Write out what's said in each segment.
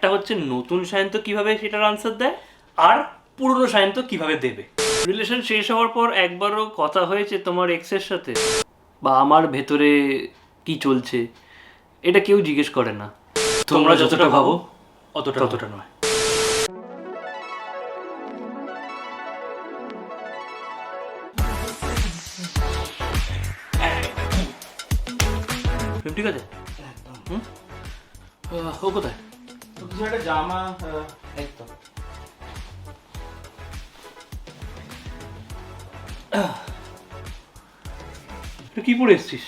একটা হচ্ছে নতুন সায়ন্ত কিভাবে সেটার আনসার দেয়, আর পুরনো সায়ন্ত কিভাবে দেবে। রিলেশন শেষ হওয়ার পর একবারও কথা হয়েছে তোমার এক্সের সাথে, বা আমার ভেতরে কি চলছে এটা কেউ জিজ্ঞেস করে না। তোমরা যতটা ভাবো অতটা নয়। ঠিক আছে, ও কোথায়? কিছু একটা জামা, এই তো কি পরে এসছিস?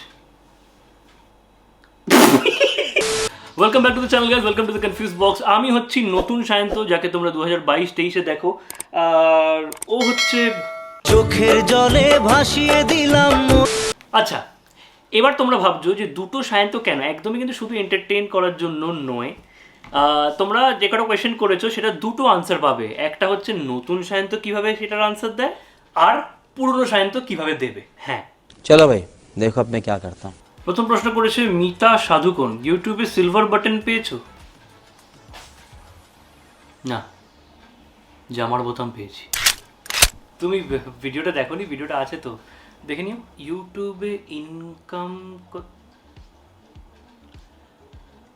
Welcome back to the channel guys, welcome to the confuse box. আমি হচ্ছি নতুন সায়ন্ত, যাকে তোমরা 2022-23-এ দেখো, আর ও হচ্ছে চোখের জলে ভাসিয়ে দিলাম। আচ্ছা, এবার তোমরা ভাবছো যে দুটো সায়ন্ত কেন? একদমই কিন্তু শুধু এন্টারটেইন করার জন্য নয়। তোমরা যে কটা কোয়েশ্চেন করেছো সেটা দুটো আনসার পাবে। একটা হচ্ছে নতুন সায়ন্ত কিভাবে সেটার আনসার দেয়, আর পুরনো সায়ন্ত কিভাবে দেবে। হ্যাঁ, चलो भाई देखो अब मैं क्या करता हूँ। প্রথম প্রশ্ন করেছে মিতা সাধুকোণ, ইউটিউবে সিলভার বাটন পেয়েছো? না, জামার বোতাম পেয়েছি। তুমি ভিডিওটা দেখোনি? ভিডিওটা আছে তো, দেখে নিও। ইউটিউবে ইনকাম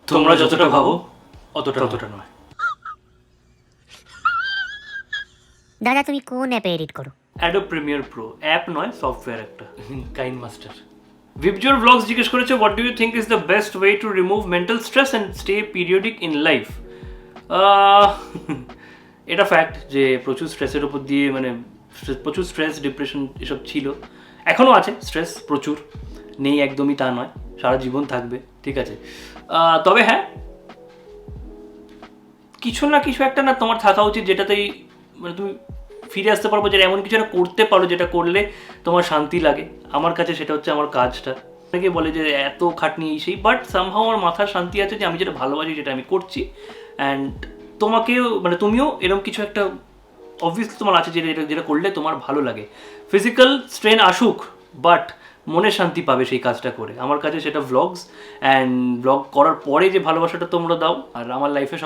তোমরা যতটা ভাবো অতটা নয়। দাদা তুমি কোন অ্যাপে এডিট করো? অ্যাডোব প্রিমিয়ার প্রো, অ্যাপ নয়, সফটওয়্যার একটা, কাইন মাস্টার। ভিবজোর ব্লগস জিজ্ঞেস করেছে, what do you think is the best way to remove mental stress and stay periodic in life? এটা ফ্যাক্ট যে প্রচুর স্ট্রেসের উপর দিয়ে, মানে প্রচুর স্ট্রেস, ডিপ্রেশন এসব ছিল, এখনও আছে স্ট্রেস প্রচুর, নেই একদমই তা নয়, সারা জীবন থাকবে, ঠিক আছে। তবে হ্যাঁ, কিছু না কিছু একটা না তোমার থাকা উচিত, যেটাতেই মানে তুমি ফিরে আসতে পারবো, যেটা এমন কিছু একটা করতে পারো যেটা করলে তোমার শান্তি লাগে। আমার কাছে সেটা হচ্ছে আমার কাজটা। অনেকে বলে যে এত খাটনি এই সেই, বাট সামহাও আমার মাথার শান্তি আছে যে আমি যেটা ভালোবাসি যেটা আমি করছি। অ্যান্ড তোমাকেও, মানে তুমিও এরকম কিছু একটা অবভিয়াসলি তোমার আছে যেটা যেটা করলে তোমার ভালো লাগে। ফিজিক্যাল স্ট্রেন আসুক, বাট মনে শান্তি পাবে সেই কাজটা করে। আমার কাছে সেটা ভ্লগস, অ্যান্ড ভ্লগ করার পরে যে ভালোবাসাটা তোমরা দাও। আর আমার লাইফে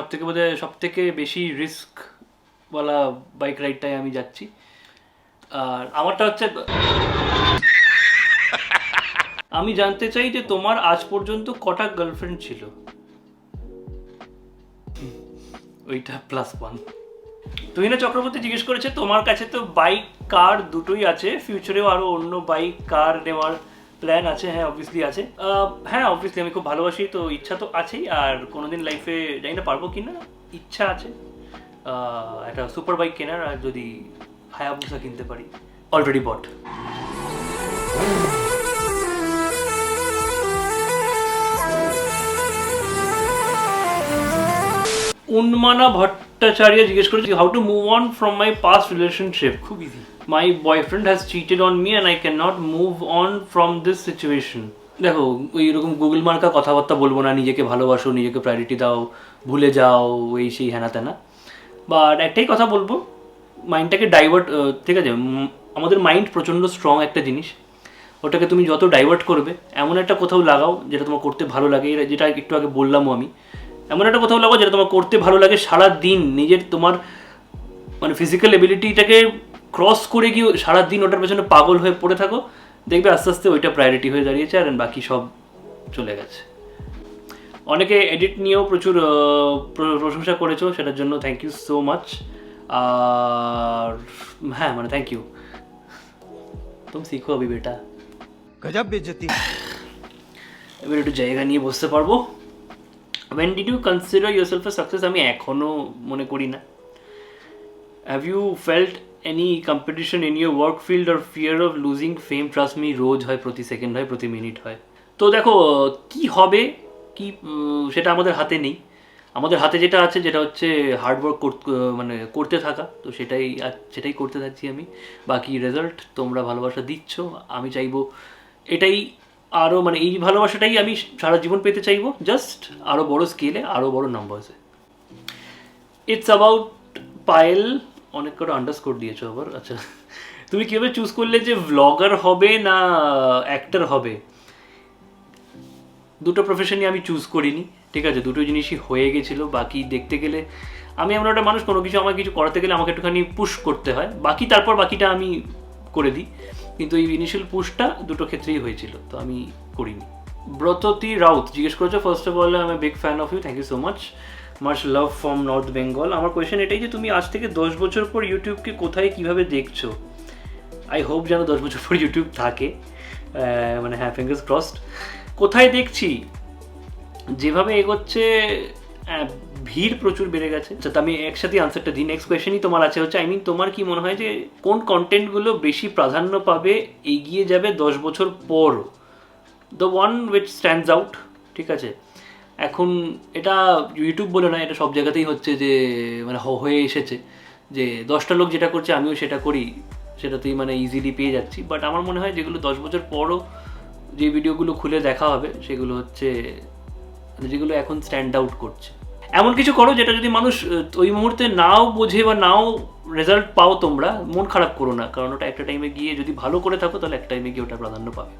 সবথেকে বেশি রিস্কওয়ালা বাইক রাইডটাই আমি যাচ্ছি। আর আমারটা হচ্ছে, আমি জানতে চাই যে তোমার আজ পর্যন্ত কটা গার্লফ্রেন্ড ছিল? ওইটা +1। তুহিনা চক্রবর্তী জিজ্ঞেস করেছে, তোমার কাছে তো বাইক কার দুটোই আছে, ফিউচারেও আরও অন্য বাইক কার নেওয়ার প্ল্যান আছে? হ্যাঁ অবভিয়াসলি আছে। হ্যাঁ অবভিয়াসলি আমি খুব ভালোবাসি, তো ইচ্ছা তো আছেই। আর কোনোদিন লাইফে জানি না পারবো কি না, ইচ্ছা আছে একটা সুপার বাইক কেনার, আর যদি হায়াবুসা কিনতে পারি। অলরেডি বট। উন্মানা ভট্টাচার্য জিজ্ঞেস করেছি, how to move on from my past relationship? খুব easy. My boyfriend has cheated on me and I can not move on from this situation. দেখো, ওই রকম গুগল মার্কা কথাবার্তা বলবো না, নিজেকে ভালোবাসো, নিজেকে প্রায়োরিটি দাও, ভুলে যাও, এই সেই হ্যানা ত্যানা। বাট একটাই কথা বলবো, মাইন্ডটাকে ডাইভার্ট, ঠিক আছে, আমাদের মাইন্ড প্রচণ্ড স্ট্রং একটা জিনিস, ওটাকে তুমি যত ডাইভার্ট করবে, এমন একটা কোথাও লাগাও যেটা তোমার করতে ভালো লাগে, যেটা একটু আগে বললামও আমি। এমন একটা কোথাও লাগাও যেটা তোমার করতে ভালো লাগে, সারা দিন নিজের তোমার মানে ফিজিক্যাল এবিলিটিটাকে ক্রস করে গিয়ে সারা দিন ওটার পেছনে পাগল হয়ে পড়ে থাকো, দেখবে আস্তে আস্তে ওইটা প্রায়োরিটি হয়ে দাঁড়িয়েছে, আর বাকি সব চলে গেছে। অনেকে এডিট নিয়েও প্রচুর প্রশংসা করেছো, সেটার জন্য থ্যাংক ইউ সো মাচ। আর হ্যাঁ, মানে থ্যাংক ইউ, তুমি শিখো अभी বেটা। गजब बेइज्जती। এবার একটু জায়গা নিয়ে বসতে পারবো। When did you consider yourself a success? আমি এখনো মনে করি না। Have you felt any competition in your work field or fear of losing fame? Trust me, রোজ হয়, প্রতি সেকেন্ড হয়, প্রতি মিনিট হয়। তো দেখো, কি হবে কি সেটা আমাদের হাতে নেই। আমাদের হাতে যেটা আছে, যেটা হচ্ছে হার্ডওয়ার্ক মানে করতে থাকা, তো সেটাই করতে থাকছি আমি। বাকি রেজাল্ট তোমরা ভালোবাসা দিচ্ছ, আমি চাইবো এটাই আরও, মানে এই ভালোবাসাটাই আমি সারা জীবন পেতে চাইবো, জাস্ট আরও বড় স্কেলে, আরও বড় নাম্বারসে। ইটস অ্যাবাউট পায়েল, অনেক করে আন্ডারস্কোর দিয়েছো আবার। আচ্ছা, তুমি কীভাবে চুজ করলে যে ভ্লগার হবে না অ্যাক্টর হবে? দুটো প্রফেশনই আমি চুজ করিনি, ঠিক আছে, দুটো জিনিসই হয়ে গেছিলো। বাকি দেখতে গেলে আমি এমন একটা মানুষ, কোনো কিছু আমার কিছু করাতে গেলে আমাকে একটুখানি পুশ করতে হয়, বাকি তারপর বাকিটা আমি করে দিই, কিন্তু এই ইনিশিয়াল পুশটা দুটো ক্ষেত্রেই হয়েছিল, তো আমি করিনি। ব্রততী রাউত জিজ্ঞেস করেছো, first of all I am a big fan of you, thank you so much love from north Bengal. আমার কোয়েশ্চেন এটাই যে তুমি আজ থেকে 10 বছর পর ইউটিউবকে কোথায় কীভাবে দেখছো? আই হোপ যেন 10 বছর পর ইউটিউব থাকে, মানে হ্যাঁ, ফিঙ্গার্স ক্রসড। কোথায় দেখছি, যেভাবে এগোচ্ছে ভিড় প্রচুর বেড়ে গেছে। আচ্ছা, আমি একসাথে আনসারটা দিই। নেক্সট কোয়েশ্চেনই তোমার আছে হচ্ছে, তোমার কি মনে হয় যে কোন কন্টেন্টগুলো বেশি প্রাধান্য পাবে, এগিয়ে যাবে 10 বছর পর? The one which stands out, ঠিক আছে, এখন এটা ইউটিউব বলে না, এটা সব জায়গাতেই হচ্ছে যে মানে হয়ে এসেছে যে 10টা লোক যেটা করছে আমিও সেটা করি, সেটাতেই মানে ইজিলি পেয়ে যাচ্ছি। বাট আমার মনে হয় যেগুলো 10 বছর পরও যে ভিডিওগুলো খুলে দেখা হবে, সেগুলো হচ্ছে যেগুলো এখন স্ট্যান্ড আউট করছে। এমন কিছু করো যেটা যদি মানুষ ওই মুহূর্তে নাও বোঝে বা নাও রেজাল্ট পাও, তোমরা মন খারাপ করো না, কারণ ওটা একটা টাইমে গিয়ে যদি ভালো করে থাকো তাহলে একটা টাইমে গিয়ে ওটা প্রাধান্য পাবে।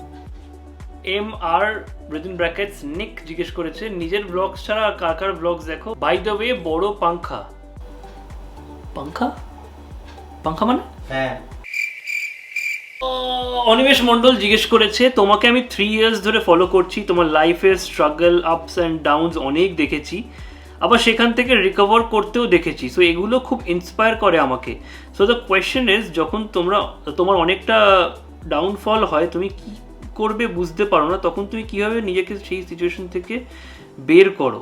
MR within brackets নিক জিজ্ঞেস করেছে, নিজের ব্লগস ছাড়া আর কার কার ব্লগস দেখো? বাই দ্য ওয়ে, বড় পাংখা মানে হ্যাঁ। অনিমেষ মণ্ডল জিজ্ঞেস করেছে, তোমাকে আমি 3 years ধরে ফলো করছি, তোমার লাইফের স্ট্রাগল আপস অ্যান্ড ডাউনস অনেক দেখেছি, আবার সেখান থেকে রিকভার করতেও দেখেছি, সো এগুলো খুব ইন্সপায়ার করে আমাকে। সো দ্য কোয়েশ্চেন ইজ, যখন তোমার অনেকটা ডাউনফল হয়, তুমি কি করবে বুঝতে পারো না, তখন তুমি কীভাবে নিজেকে সেই সিচুয়েশন থেকে বের করো?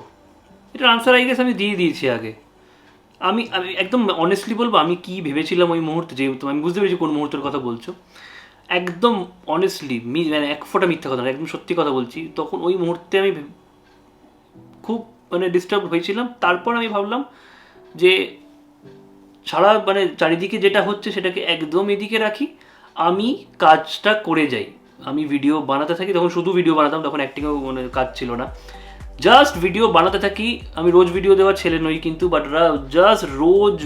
এটার আনসার আই গেস আমি দিয়ে দিয়েছি আগে। আমি একদম অনেস্টলি বলবো, আমি কি ভেবেছিলাম ওই মুহূর্তে, যেহেতু আমি বুঝতে পেরেছি কোন মুহূর্তের কথা বলছো, একদম অনেস্টলি মানে এক ফোঁটা মিথ্যা কথা না, একদম সত্যি কথা বলছি, তখন ওই মুহূর্তে আমি খুব মানে ডিস্টার্ব হয়েছিলাম। তারপর আমি ভাবলাম যে সারা মানে চারিদিকে যেটা হচ্ছে সেটাকে একদম এদিকে রাখি, আমি কাজটা করে যাই, আমি ভিডিও বানাতে থাকি। তখন শুধু ভিডিও বানাতাম, তখন অ্যাক্টিংও মানে কাজ ছিল না, জাস্ট ভিডিও বানাতে থাকি। আমি রোজ ভিডিও দেওয়ার ছেলে নই কিন্তু, বাট জাস্ট রোজ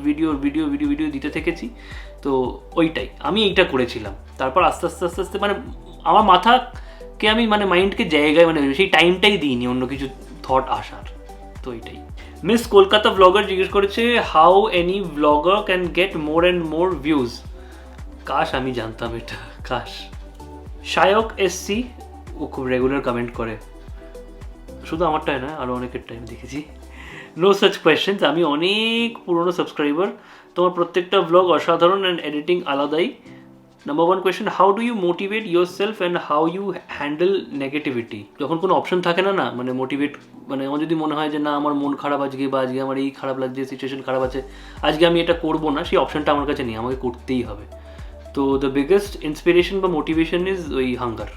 ভিডিও দিতে থেকেছি। তো ওইটাই আমি এইটা করেছিলাম। তারপর আস্তে আস্তে মানে আমার মাথাকে আমি মানে মাইন্ডকে জায়গায় মানে সেই টাইমটাই দিইনি অন্য কিছু থট আসার। তো এইটাই। মিস কলকাতা ব্লগার জিজ্ঞেস করেছে, how any blogger can get more and more views? কাশ আমি জানতাম এটা, কাশ। শায়ক SC ও খুব রেগুলার কমেন্ট করে, শুধু আমারটাই না, আরও অনেকের টাইম দেখেছি। নো সাচ কোয়েশ্চেন্স, আমি অনেক পুরনো সাবস্ক্রাইবার, তোমার প্রত্যেকটা ব্লগ অসাধারণ অ্যান্ড এডিটিং আলাদাই। Number 1 question, how do you motivate your self and how you handle negativity? যখন কোনো অপশন থাকে না মানে মোটিভেট, মানে আমার যদি মনে হয় যে না আমার মন খারাপ আজকে, বা আজকে আমার এই খারাপ লাগছে, সিচুয়েশন খারাপ আছে, আজকে আমি এটা করবো না, সেই অপশনটা আমার কাছে নেই, আমাকে করতেই হবে। তো দ্য বিগেস্ট ইন্সপিরেশন বা মোটিভেশন ইজ ওই হাঙ্গার,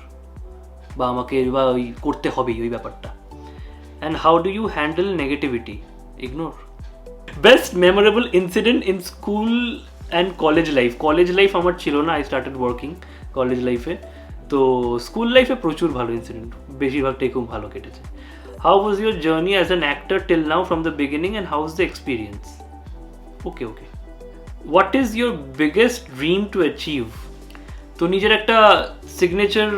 বা আমাকে বা ওই করতে হবেই ওই ব্যাপারটা। And how do you handle negativity? Ignore. Best memorable incident in school and college life? College life আমার ছিল না, I started working college life-এ। তো স্কুল লাইফে প্রচুর ভালো ইনসিডেন্ট, বেশিরভাগটাই খুব ভালো কেটেছে। How was your journey as an actor till now from the beginning and how was the experience? Okay. What is your biggest dream to achieve? তো নিজের একটা সিগনেচার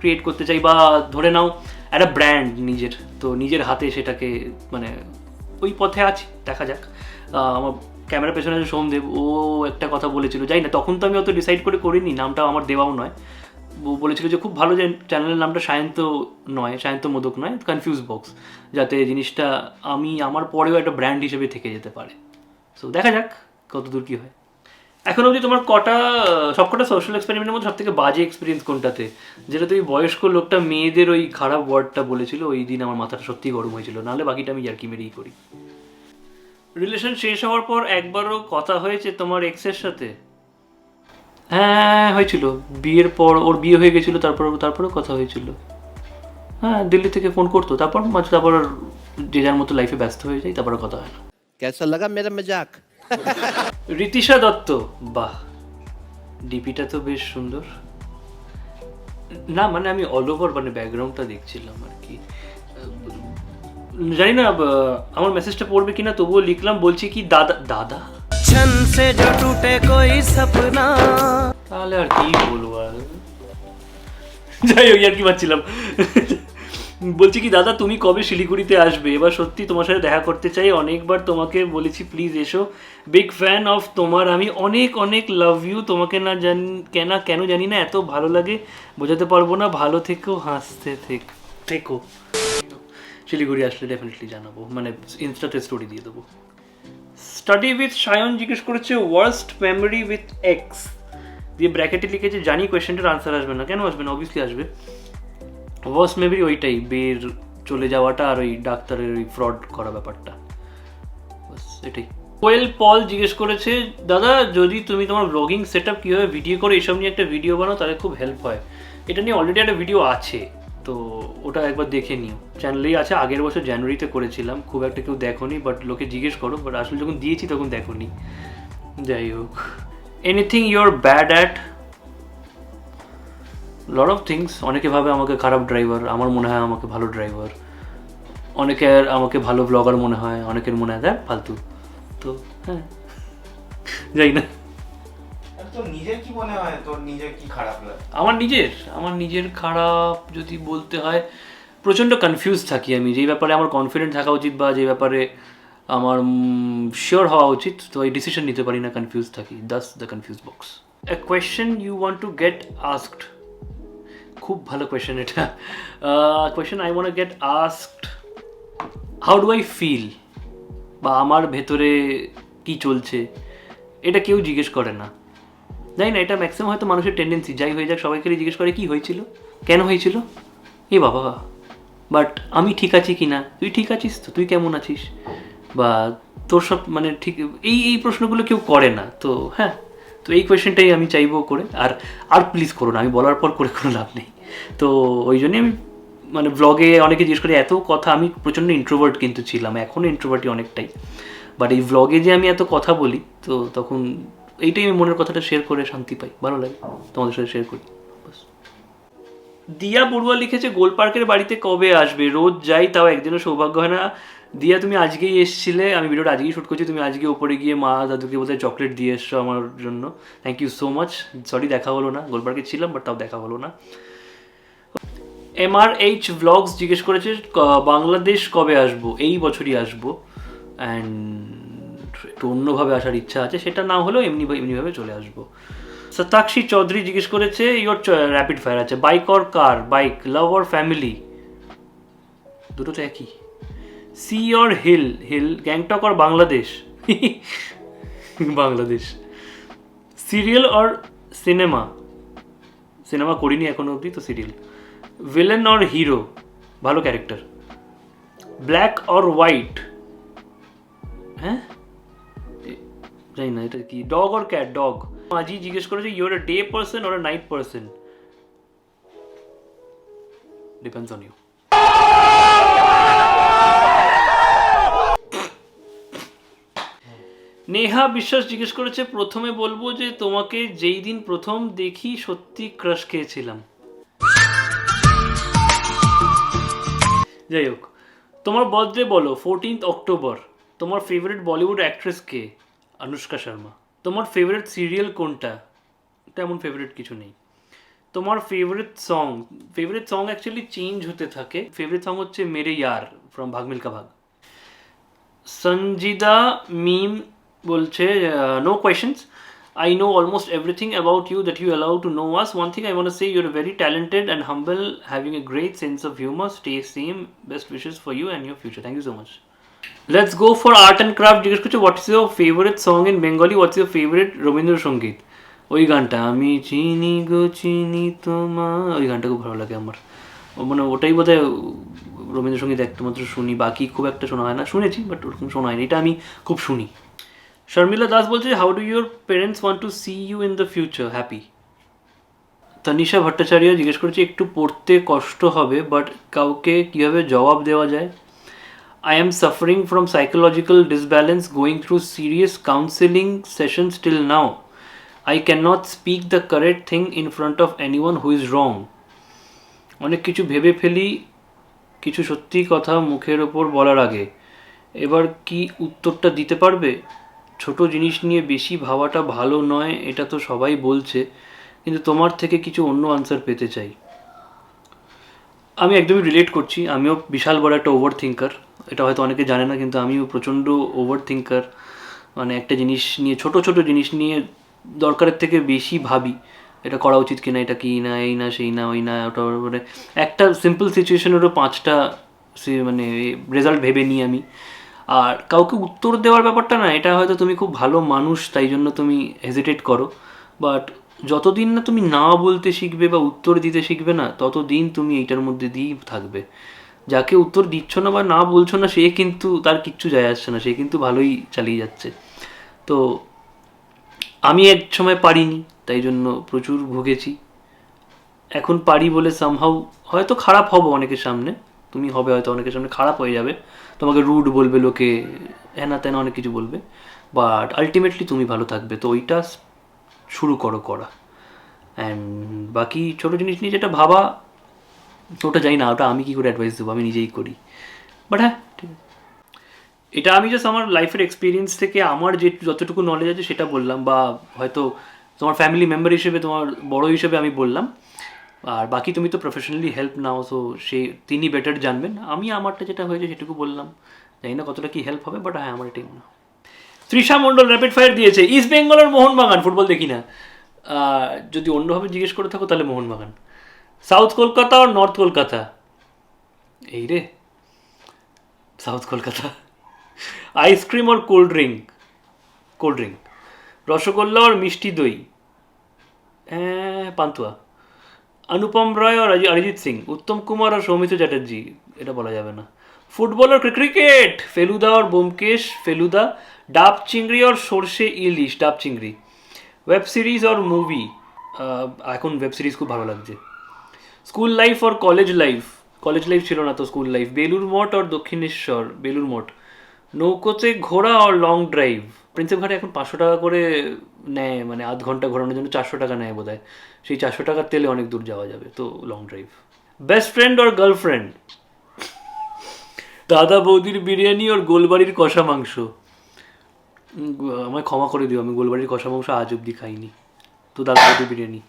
ক্রিয়েট করতে চাই, বা ধরে নাও একটা ব্র্যান্ড নিজের, তো নিজের হাতে সেটাকে মানে ওই পথে আছি, দেখা যাক। আমার ক্যামেরার পেছনে আছে সোমদেব, ও একটা কথা বলেছিল, যাই না, তখন তো আমি অত ডিসাইড করে করিনি, নামটা আমার দেওয়াও নয়। ও বলেছিল যে খুব ভালো যে চ্যানেলের নামটা সায়ন্ত মোদক নয়, কনফিউজ বক্স, যাতে জিনিসটা আমার পরেও একটা ব্র্যান্ড হিসেবে থেকে যেতে পারে। সো দেখা যাক কতদূর কী হয়। এখন অবধি তোমার সবকটা সোশ্যাল এক্সপেরিমেন্টের মধ্যে সবথেকে বাজে এক্সপিরিয়েন্স কোনটাতে? যেটা তুই বয়স্ক লোকটা মেয়েদের ওই খারাপ ওয়ার্ডটা বলেছিল, ওই দিন আমার মাথাটা সত্যিই গরম হয়েছিল, নাহলে বাকিটা আমি ইয়ার্কি মেরেই করি। রিলেশন শেষ হওয়ার পর একবারও কথা হয়েছে তোমার এক্সের সাথে? হ্যাঁ হয়েছিল, বিয়ের পর ওর বিয়ে হয়ে গেছিলো, তারপরেও কথা হয়েছিল। হ্যাঁ, দিল্লি থেকে ফোন করতো, তারপর যে যার মতো লাইফে ব্যস্ত হয়ে যায়, তারপরে কথা হয় না। कैसा लगा मेरा मजाक? ঋতিশা দত্ত, বাহ, ডিপিটা তো বেশ সুন্দর। না মানে আমি অল ওভার মানে ব্যাকগ্রাউন্ডটা দেখছিলাম আর কি, জানি না আমার মেসেজটা পড়বে কিনা, তবুও লিখলাম। বলছি কি দাদা छन से जो टूटे कोई सपना। তাহলে আর কি বলবো, আর যাই হোক আর কি পাচ্ছিলাম। বলছি কি দাদা তুমি কবে শিলিগুড়িতে আসবে? এবার সত্যি তোমার সাথে দেখা করতে চাই, অনেকবার তোমাকে বলেছি প্লিজ এসো, বিগ ফ্যান অফ তোমার আমি, অনেক অনেক লাভ ইউ তোমাকে, না কেন জানি না এত ভালো লাগে, বোঝাতে পারবো না। ভালো থেকো, হাসতে থেকো। শিলিগুড়ি আসলে ডেফিনেটলি জানাবো, মানে ইনস্টাতে স্টোরি দিয়ে দেবো। স্টাডি উইথ সায়ন জিজ্ঞেস করেছে ওয়ার্স্ট মেমোরি উইথ এক্স, দিয়ে ব্র্যাকেটে লিখেছে জানি কোয়েশ্চেনটার আনসার আসবে না। কেন আসবে না? অবভিয়াসলি আসবে। ওয়ার্স্ট মেমোরি ওইটাই, বের চলে যাওয়াটা আর ওই ডাক্তারের ওই ফ্রড করা ব্যাপারটা, বাস এটাই। কোয়েল পল জিজ্ঞেস করেছে দাদা যদি তুমি তোমার ব্লগিং সেট আপ কীভাবে ভিডিও করে এসব নিয়ে একটা ভিডিও বানাও তাহলে খুব হেল্প হয়। এটা নিয়ে অলরেডি একটা ভিডিও আছে, তো ওটা একবার দেখে নিও, চ্যানেলেই আছে। আগের বছর জানুয়ারিতে করেছিলাম, খুব একটা কেউ দেখোনি, বাট লোকে জিজ্ঞেস করো, বাট আসলে যখন দিয়েছি তখন দেখোনি। যাই হোক, anything you are bad at? Lot of things. অনেকে ভাবে আমাকে খারাপ ড্রাইভার, আমার মনে হয় আমাকে ভালো ড্রাইভার। অনেকের আমাকে ভালো ব্লগার মনে হয়, অনেকের মনে হয় দেখ ফালতু। তো হ্যাঁ, যাই না। তোর নিজের কি মনে হয়, তোর নিজের কি খারাপ লাগে? আমার নিজের খারাপ যদি বলতে হয়, প্রচণ্ড কনফিউজ থাকি আমি, যেই ব্যাপারে আমার কনফিডেন্ট থাকা উচিত বা যে ব্যাপারে আমার শিওর হওয়া উচিত, তো এই ডিসিশন নিতে পারি না, কনফিউজ থাকি। That's the confuse box. A question you want to get asked, খুব ভালো কোয়েশ্চেন এটা। Question I want to get asked, how do I feel, বা আমার ভেতরে কি চলছে, এটা কেউ জিজ্ঞেস করে না। জানি না, এটা ম্যাক্সিমাম হয়তো মানুষের টেন্ডেন্সি, যাই হয়ে যাক সবাইকে জিজ্ঞেস করে কি হয়েছিল, কেন হয়েছিল, এ বাবা। বাট আমি ঠিক আছি কি না, তুই ঠিক আছিস তো, তুই কেমন আছিস, বা তোর সব মানে ঠিক, এই প্রশ্নগুলো কেউ করে না। তো হ্যাঁ, তো এই কোয়েশ্চেনটাই আমি চাইবো করে। আর প্লিজ করো না, আমি বলার পর করে কোনো লাভ নেই। তো ওই জন্যই আমি মানে ব্লগে অনেকে জিজ্ঞেস করে এত কথা, আমি প্রচণ্ড ইন্ট্রোভার্ট কিন্তু ছিলাম, এখনও ইন্ট্রোভার্টই অনেকটাই, বাট এই ব্লগে যে আমি এত কথা বলি, তো তখন এইটাই আমি মনের কথাটা শেয়ার করে শান্তি পাই, ভালো লাগে, তোমাদের সাথে শেয়ার করি। দিয়া বড়ুয়া লিখেছে গোল পার্কের বাড়িতে কবে আসবে? রোজ যাই, তাও একদিনও সৌভাগ্য হয় না। দিয়া তুমি আজকেই এসেছিলে, আমি ভিডিওটা আজকেই শ্যুট করছি, তুমি আজকে ওপরে গিয়ে মা দাদুকে বোধহয় চকলেট দিয়ে এসছো আমার জন্য, thank you so much. Sorry দেখা হলো না, গোল পার্কে ছিলাম বাট তাও দেখা হলো না। MRH ব্লগস জিজ্ঞেস করেছে বাংলাদেশ কবে আসবো? এই বছরই আসবো, অ্যান্ড একটু অন্যভাবে আসার ইচ্ছা আছে, সেটা না হলেও এমনিভাবে চলে আসবো। সতাক্ষী চৌধুরী জিজ্ঞেস করেছে ইয়োর র্যাপিড ফায়ার আছে, bike or car, bike, love or family, দুটো তো একই। Sea or hill, Gangtok or Bangladesh, Bangladesh. Serial or cinema করিনি এখনো অবধি, তো সিরিয়াল। ভিলেন অর হিরো, ভালো ক্যারেক্টার। ব্ল্যাক অর হোয়াইট, হ্যাঁ জানি না এটা কি। Dog or cat, dog. Aaji জিজ্ঞেস করেছে your a day person or a night person? Depends on you. Neha Biswas জিজ্ঞেস করেছে প্রথমে বলবো যে তোমাকে যেই দিন প্রথম দেখি সত্যি ক্রাশ খেয়েছিলাম। যাই হোক, তোমার বার্থডে বলো। 14th October. তোমার ফেভারিট বলিউড অ্যাক্ট্রেস কে? অনুষ্কা শর্মা। তোমার ফেভারিট সিরিয়াল কোনটা? তেমন ফেভারিট কিছু নেই। তোমার ফেভারিট সং অ্যাকচুয়ালি চেঞ্জ হতে থাকে। ফেভারিট সং হচ্ছে মেরে ইয়ার ফ্রম ভাগ মিল্কা ভাগ। সঞ্জিদা মিম বলছে no questions, I know almost everything about you that you allow to know us. One thing I want to say, you're very talented and humble, having a great sense of humor. Stay same. Best wishes for you and your future. Thank you so much. Let's go for art and craft. জিজ্ঞেস করছে what is your favorite song in Bengali? What's your favorite Rabindrasangeet? ওই গানটা আমি চিনি গো চিনি তোমার, ওই গানটা খুব ভালো লাগে আমার। মানে ওটাই বোধহয় রবীন্দ্রসঙ্গীত একটা মাত্র শুনি, বাকি খুব একটা শোনা হয় না। শুনেছি বাট ওরকম শোনা হয়নি, এটা আমি খুব শুনি। শর্মিলা দাস বলছে how do your parents want to see you in the future? Happy. Tanisha Bhattacharya জিজ্ঞেস করেছে একটু পড়তে কষ্ট হবে বাট কাউকে কীভাবে জবাব দেওয়া যায়? I am suffering from psychological disbalance, going through serious counseling sessions till now. I cannot speak the correct thing in front of anyone who is wrong. অনেক কিছু ভেবে ফেলি, কিছু সত্যি কথা মুখের ওপর বলার আগে। এবার কি উত্তরটা দিতে পারবে? ছোট জিনিস নিয়ে বেশি ভাবাটা ভালো নয়, এটা তো সবাই বলছে, কিন্তু তোমার থেকে কিছু অন্য আনসার পেতে চাই। আমি একদমই রিলেট করছি, আমিও বিশাল বড় একটা ওভার থিঙ্কার। এটা হয়তো অনেকে জানে না, কিন্তু আমিও প্রচণ্ড ওভার থিঙ্কার। মানে একটা জিনিস নিয়ে, ছোট ছোট জিনিস নিয়ে দরকারের থেকে বেশি ভাবি, এটা করা উচিত কিনা, এটা কি না, এই না সেই না ওই না ওটা, মানে একটা সিম্পল সিচুয়েশনেরও 5টা মানে রেজাল্ট ভেবে নিই আমি। আর কাউকে উত্তর দেওয়ার ব্যাপারটা না, এটা হয়তো তুমি খুব ভালো মানুষ তাই জন্য তুমি হেজিটেট করো, বাট যতদিন না তুমি না বলতে শিখবে বা উত্তর দিতে শিখবে না, ততদিন তুমি এইটার মধ্যে দিয়েই থাকবে। যাকে উত্তর দিচ্ছ না বা না বলছো না, সে কিন্তু তার কিচ্ছু যায় আসছে না, সে কিন্তু ভালোই চালিয়ে যাচ্ছে। তো আমি এক সময় পারিনি, তাই জন্য প্রচুর ভুগেছি। এখন পারি বলে সামহাউ হয়তো খারাপ হব অনেকের সামনে, তুমি হবে হয়তো অনেকের সামনে খারাপ হয়ে যাবে, তোমাকে রুড বলবে লোকে, হ্যানা ত্যানা অনেক কিছু বলবে, বাট আলটিমেটলি তুমি ভালো থাকবে। তো ওইটা শুরু করো করা। অ্যান্ড বাকি ছোটো জিনিস নিয়ে যেটা ভাবা, ওটা জানি না, ওটা আমি কী করে অ্যাডভাইস দেবো, আমি নিজেই করি। বাট হ্যাঁ, ঠিক আছে, এটা আমি জাস্ট আমার লাইফের এক্সপিরিয়েন্স থেকে আমার যে যতটুকু নলেজ আছে সেটা বললাম, বা হয়তো তোমার ফ্যামিলি মেম্বার হিসেবে, তোমার বড় হিসেবে আমি বললাম। আর বাকি তুমি তো প্রফেশনালি হেল্প নাও, সো তিনি বেটার জানবেন। আমি আমারটা যেটা হয়েছে সেটুকু বললাম, জানি না কতটা কি হেল্প হবে, বাট হ্যাঁ আমার এটাই মনে হয়। তৃষা মণ্ডল র্যাপিড ফায়ার দিয়েছে, ইস্ট বেঙ্গলের মোহনবাগান। ফুটবল দেখি না, যদি অন্যভাবে জিজ্ঞেস করে থাকো তাহলে মোহনবাগান। সাউথ কলকাতা আর নর্থ কলকাতা? এই রে, সাউথ কলকাতা। আইসক্রিম আর cold drink? Cold drink. Rasgulla আর মিষ্টি দই? পান্তুয়া। অনুপম রায় আর অরিজিৎ সিং? উত্তম কুমার আর সৌমিত্র চ্যাটার্জি? এটা বলা যাবে না। ফুটবল আর ক্রিকেট? ফেলুদা আর ব্যোমকেশ ফেলুদা? ডাব চিংড়ি আর সর্ষে ইলিশ? ডাব চিংড়ি। ওয়েব সিরিজ আর মুভি? এখন ওয়েব সিরিজ খুব ভালো লাগছে। স্কুল লাইফ আর কলেজ লাইফ? কলেজ লাইফ ছিল না তো স্কুল লাইফ। বেলুর মঠ আর দক্ষিণেশ্বর? বেলুর মঠ। নৌকোতে ঘোরা আর লং ড্রাইভ? প্রিন্সেপ ঘাটে এখন 500 টাকা করে নেয়, মানে আধ ঘন্টা ঘোরানোর জন্য 400 টাকা নেয় বোধ হয়। সেই 400 টাকার তেলে অনেক দূর যাওয়া যাবে, তো লং ড্রাইভ। বেস্ট ফ্রেন্ড আর গার্লফ্রেন্ড? দাদা বৌদির বিরিয়ানি আর গোলবাড়ির কষা মাংস? আমায় ক্ষমা করে দিও, আমি গোলবাড়ির কষা মাংস আজ অব্দি খাইনি, তো দাদা বৌদির বিরিয়ানি।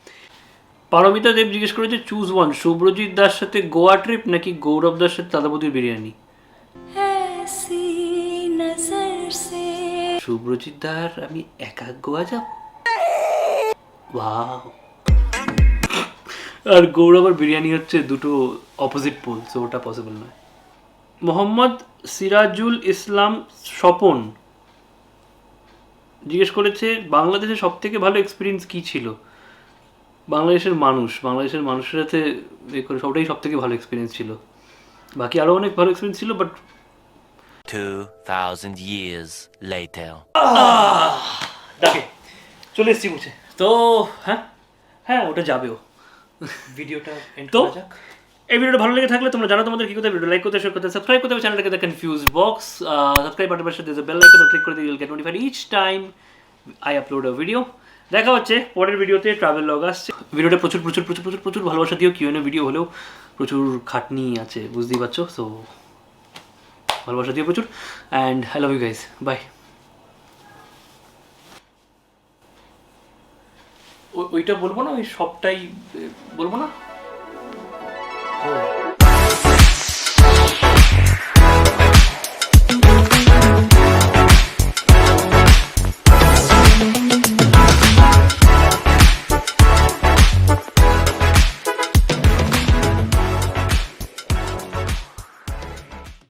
পারমিতা দেব জিজ্ঞেস করেছে, চুজ ওয়ান, শুভ্রজিৎ দার সাথে গোয়া ট্রিপ নাকি গৌরব দার সাথে দাদা বৌদির বিরিয়ানি? শুভ্রজিৎ দার আমি একা গোয়া যাব, ওয়াও। আর গৌরব আর বিরিয়ানি হচ্ছে দুটো অপোজিট পোল, সো ওটা পসিবল নয়। মোহাম্মদ সিরাজুল ইসলাম স্বপন জিজ্ঞেস করেছে, বাংলাদেশের সব থেকে ভালো এক্সপিরিয়েন্স কী ছিল? বাংলাদেশের মানুষের সাথে সবটাই সব থেকে ভালো এক্সপিরিয়েন্স ছিল। বাকি আরও অনেক ভালো এক্সপিরিয়েন্স ছিল, বাট 2000 years later. ডাকে চলে এসেছি বুঝে তো। হ্যাঁ হ্যাঁ, ওটা যাবেও। ভিডিওটা এন্ড তো? করা যাক। এই ভিডিওটা ভালো লেগে থাকলে তোমরা জানো তোমাদের কি করতে হবে, ভিডিও লাইক করতে, শেয়ার করতে, সাবস্ক্রাইব করতে হবে চ্যানেলটাকে, দ্য কনফিউজ বক্স। সাবস্ক্রাইব বাটনের পাশে দ্য বেল আইকন ক্লিক করে দিয়ে get notified each time I upload a video. দেখা হচ্ছে পরের ভিডিওতে, ট্রাভেল লগ আসছে। ভিডিওটা প্রচুর প্রচুর প্রচুর প্রচুর প্রচুর ভালোবাসা দিও। কিউএনএ ভিডিও হলেও প্রচুর খাটনি আছে, বুঝতেই পারছো, সো ভালোবাসা দিও প্রচুর। And I love you guys, bye. ওইটা বলবো না, ওই সবটাই বলবো না।